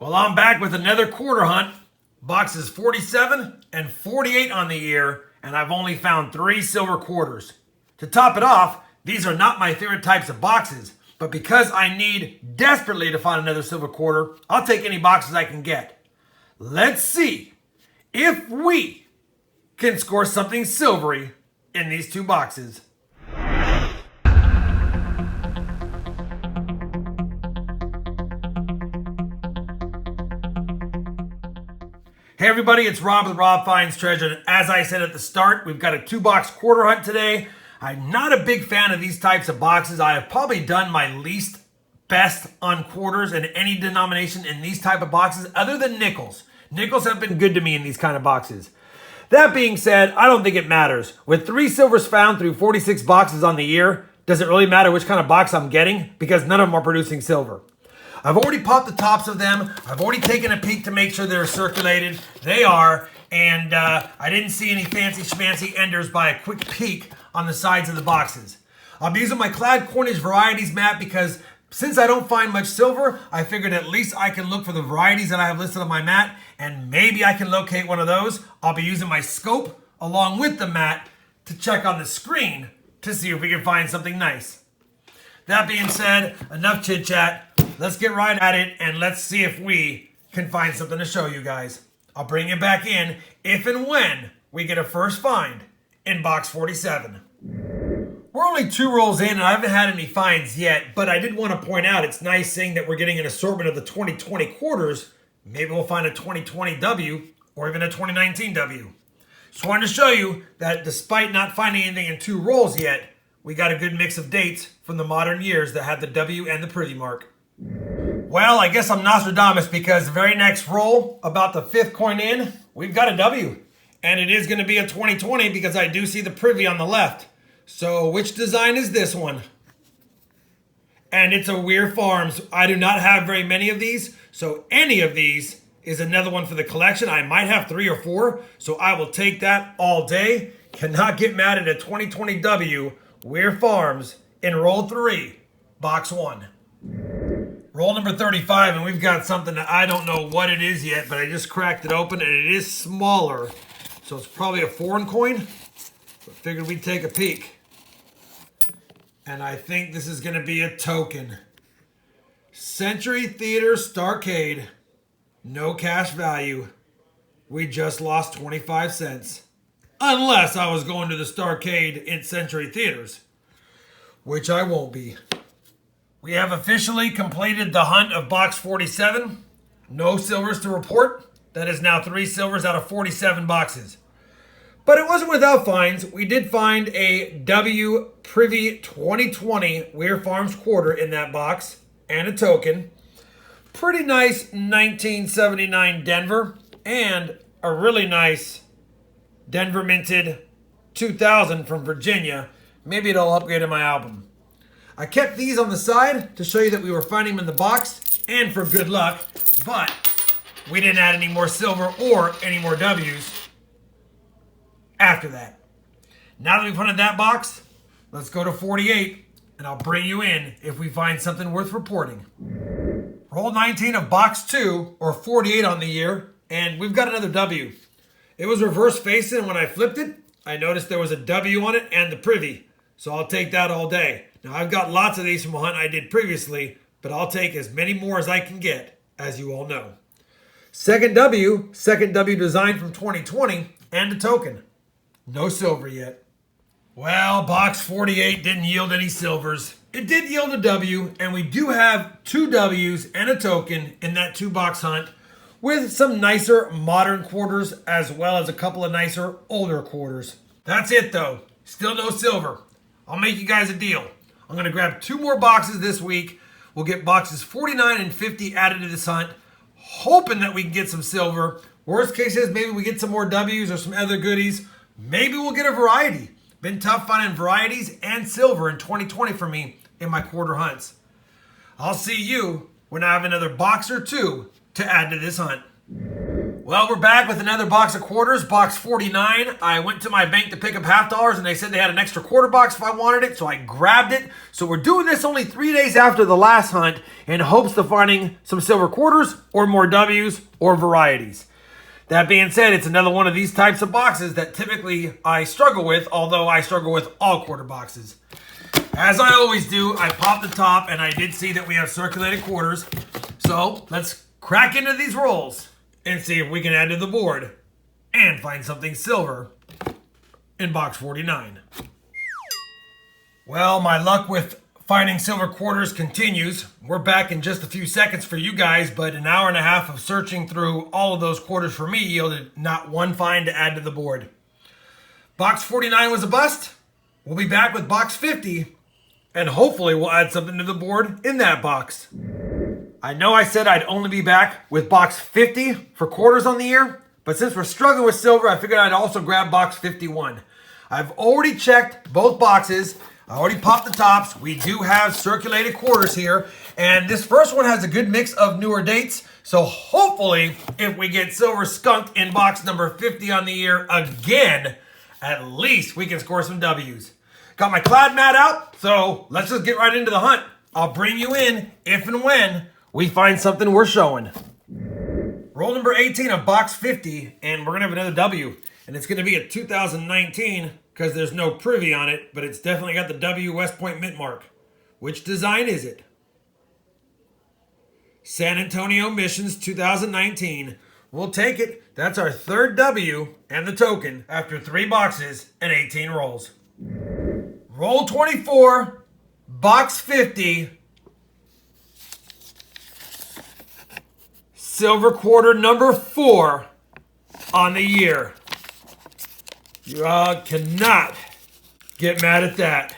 Well, I'm back with another quarter hunt. Boxes 47 and 48 on the year, and I've only found 3 silver quarters. To top it off, these are not my favorite types of boxes, but because I need desperately to find another silver quarter, I'll take any boxes I can get. Let's see if we can score something silvery in these 2 boxes. Hey everybody, it's Rob with RobFindsTreasure, and as I said at the start, we've got a 2-box quarter hunt today. I'm not a big fan of these types of boxes. I have probably done my least best on quarters in any denomination in these type of boxes other than nickels. Nickels have been good to me in these kind of boxes. That being said, I don't think it matters. With 3 silvers found through 46 boxes on the year, does it really matter which kind of box I'm getting? Because none of them are producing silver. I've already popped the tops of them. I've already taken a peek to make sure they're circulated. They are, and I didn't see any fancy schmancy enders by a quick peek on the sides of the boxes. I'll be using my Clad Coinage Varieties map because since I don't find much silver, I figured at least I can look for the varieties that I have listed on my mat, and maybe I can locate one of those. I'll be using my scope along with the mat to check on the screen to see if we can find something nice. That being said, enough chit chat. Let's get right at it and let's see if we can find something to show you guys. I'll bring you back in if and when we get a first find in box 47. We're only 2 rolls in and I haven't had any finds yet, but I did want to point out it's nice seeing that we're getting an assortment of the 2020 quarters. Maybe we'll find a 2020 W or even a 2019 W. Just wanted to show you that despite not finding anything in 2 rolls yet, we got a good mix of dates from the modern years that have the W and the privy mark. Well, I guess I'm Nostradamus because the very next roll, about the 5th coin in, we've got a W. And it is going to be a 2020 because I do see the privy on the left. So which design is this one? And it's a Weir Farms. I do not have very many of these, so any of these is another one for the collection. I might have 3 or 4, so I will take that all day. Cannot get mad at a 2020 W, Weir Farms, in roll 3, box 1. Roll number 35, and we've got something that I don't know what it is yet, but I just cracked it open, and it is smaller. So it's probably a foreign coin, but figured we'd take a peek. And I think this is going to be a token. Century Theater Starcade. No cash value. We just lost 25 cents. Unless I was going to the Starcade in Century Theaters, which I won't be. We have officially completed the hunt of box 47. No silvers to report. That is now 3 silvers out of 47 boxes. But it wasn't without finds. We did find a W Privy 2020 Weir Farms quarter in that box and a token. Pretty nice 1979 Denver and a really nice Denver minted 2000 from Virginia. Maybe it'll upgrade in my album. I kept these on the side to show you that we were finding them in the box and for good luck, but we didn't add any more silver or any more W's after that. Now that we've hunted that box, let's go to 48 and I'll bring you in if we find something worth reporting. Roll 19 of box 2 or 48 on the year, and we've got another W. It was reverse facing, and when I flipped it, I noticed there was a W on it and the privy, so I'll take that all day. Now, I've got lots of these from a hunt I did previously, but I'll take as many more as I can get, as you all know. Second W design from 2020, and a token. No silver yet. Well, box 48 didn't yield any silvers. It did yield a W, and we do have 2 Ws and a token in that 2-box hunt, with some nicer modern quarters, as well as a couple of nicer older quarters. That's it, though. Still no silver. I'll make you guys a deal. I'm going to grab 2 more boxes this week. We'll get boxes 49 and 50 added to this hunt, hoping that we can get some silver. Worst case is maybe we get some more W's or some other goodies. Maybe we'll get a variety. Been tough finding varieties and silver in 2020 for me in my quarter hunts. I'll see you when I have another box or 2 to add to this hunt. Well, we're back with another box of quarters, box 49. I went to my bank to pick up $50 and they said they had an extra quarter box if I wanted it, so I grabbed it. So we're doing this only 3 days after the last hunt in hopes of finding some silver quarters or more W's or varieties. That being said, it's another one of these types of boxes that typically I struggle with, although I struggle with all quarter boxes. As I always do, I popped the top and I did see that we have circulated quarters. So let's crack into these rolls and see if we can add to the board and find something silver in box 49. Well, my luck with finding silver quarters continues. We're back in just a few seconds for you guys, but an hour and a half of searching through all of those quarters for me yielded not one find to add to the board. Box 49 was a bust. We'll be back with box 50, and hopefully we'll add something to the board in that box. I know I said I'd only be back with box 50 for quarters on the year, but since we're struggling with silver, I figured I'd also grab box 51. I've already checked both boxes. I already popped the tops. We do have circulated quarters here, and this first one has a good mix of newer dates, so hopefully if we get silver skunked in box number 50 on the year again, at least we can score some W's. Got my clad mat out, so let's just get right into the hunt. I'll bring you in if and when we find something worth showing. Roll number 18 of box 50, and we're going to have another W. And it's going to be a 2019 because there's no privy on it, but it's definitely got the W West Point mint mark. Which design is it? San Antonio Missions 2019. We'll take it. That's our third W and the token after 3 boxes and 18 rolls. Roll 24, box 50. Silver quarter number 4 on the year. You cannot get mad at that.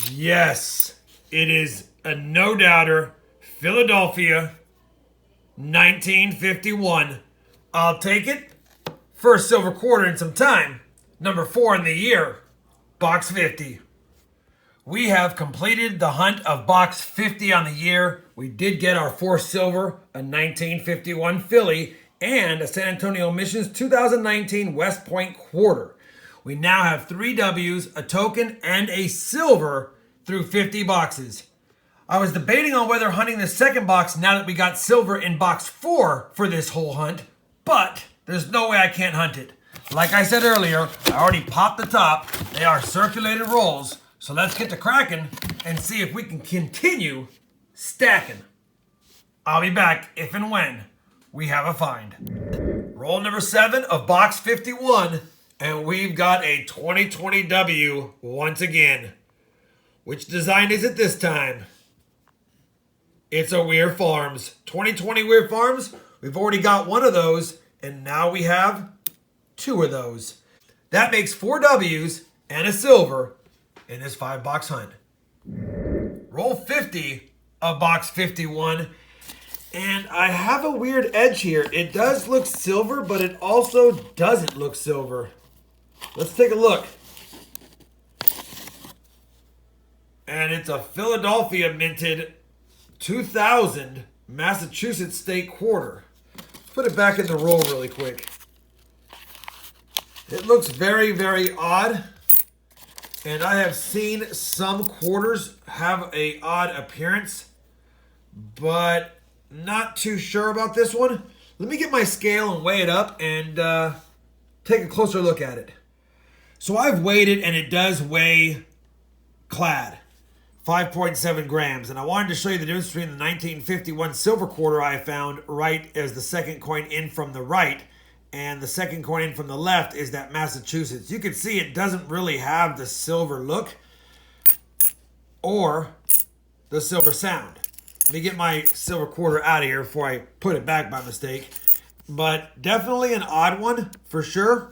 Yes, it is a no-doubter. Philadelphia, 1951. I'll take it. First silver quarter in some time. Number 4 in the year. Box 50. We have completed the hunt of box 50 on the year. We did get our 4th silver, a 1951 Philly, and a San Antonio Missions 2019 West Point quarter. We now have 3 W's, a token, and a silver through 50 boxes. I was debating on whether hunting the second box now that we got silver in box 4 for this whole hunt, but there's no way I can't hunt it. Like I said earlier, I already popped the top. They are circulated rolls. So let's get to cracking and see if we can continue stacking. I'll be back if and when we have a find. Roll number 7 of box 51, and we've got a 2020 W once again. Which design is it this time? It's a Weir Farms. 2020 Weir Farms. We've already got 1 of those, and now we have 2 of those. That makes 4 W's and a silver in this 5-box hunt. Roll 50 of box 51, and I have a weird edge here. It does look silver, but it also doesn't look silver. Let's take a look. And it's a Philadelphia minted 2000 Massachusetts State quarter. Put it back in the roll really quick. It looks very, very odd. And I have seen some quarters have an odd appearance, but not too sure about this one. Let me get my scale and weigh it up and take a closer look at it. So I've weighed it, and it does weigh clad, 5.7 grams. And I wanted to show you the difference between the 1951 silver quarter I found right as the second coin in from the right, and the second coin in from the left is that Massachusetts. You can see it doesn't really have the silver look or the silver sound. Let me get my silver quarter out of here before I put it back by mistake. But definitely an odd one for sure.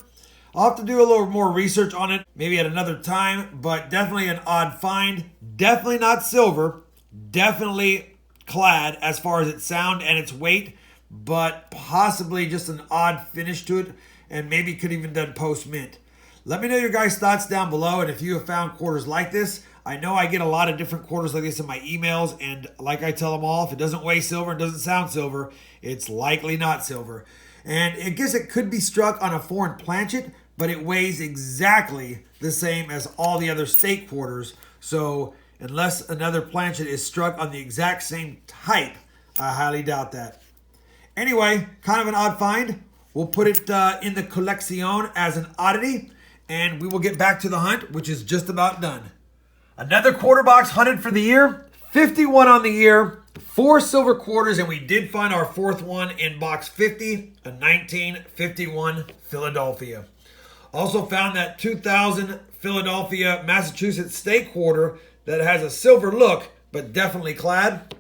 I'll have to do a little more research on it maybe at another time, but definitely an odd find. Definitely not silver. Definitely clad as far as its sound and its weight, but possibly just an odd finish to it, and maybe could even done post mint. Let me know your guys' thoughts down below, and if you have found quarters like this, I know I get a lot of different quarters like this in my emails, and like I tell them all, if it doesn't weigh silver and doesn't sound silver, it's likely not silver. And I guess it could be struck on a foreign planchet, but it weighs exactly the same as all the other state quarters. So unless another planchet is struck on the exact same type, I highly doubt that. Anyway, kind of an odd find. We'll put it in the collection as an oddity, and we will get back to the hunt, which is just about done. Another quarter box hunted for the year, 51 on the year, 4 silver quarters, and we did find our fourth one in box 50, a 1951 Philadelphia. Also found that 2000 Philadelphia, Massachusetts state quarter that has a silver look, but definitely clad.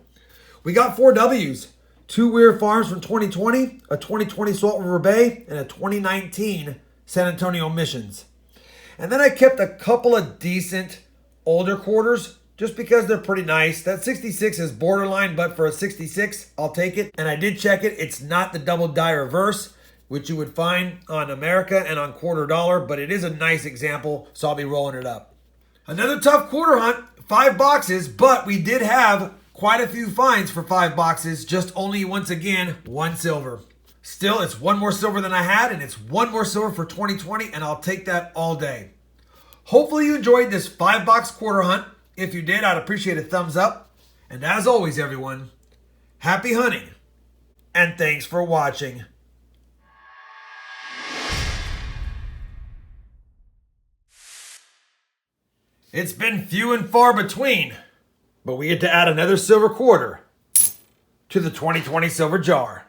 We got 4 W's. 2 Weir Farms from 2020, a 2020 Salt River Bay, and a 2019 San Antonio Missions. And then I kept a couple of decent older quarters just because they're pretty nice. That 66 is borderline, but for a 66, I'll take it. And I did check it. It's not the double die reverse, which you would find on America and on Quarter Dollar, but it is a nice example, so I'll be rolling it up. Another tough quarter hunt, 5 boxes, but we did have quite a few finds for 5 boxes, just only, once again, 1 silver. Still, it's 1 more silver than I had, and it's 1 more silver for 2020, and I'll take that all day. Hopefully you enjoyed this 5-box quarter hunt. If you did, I'd appreciate a thumbs up. And as always, everyone, happy hunting, and thanks for watching. It's been few and far between, but we get to add another silver quarter to the 2020 silver jar.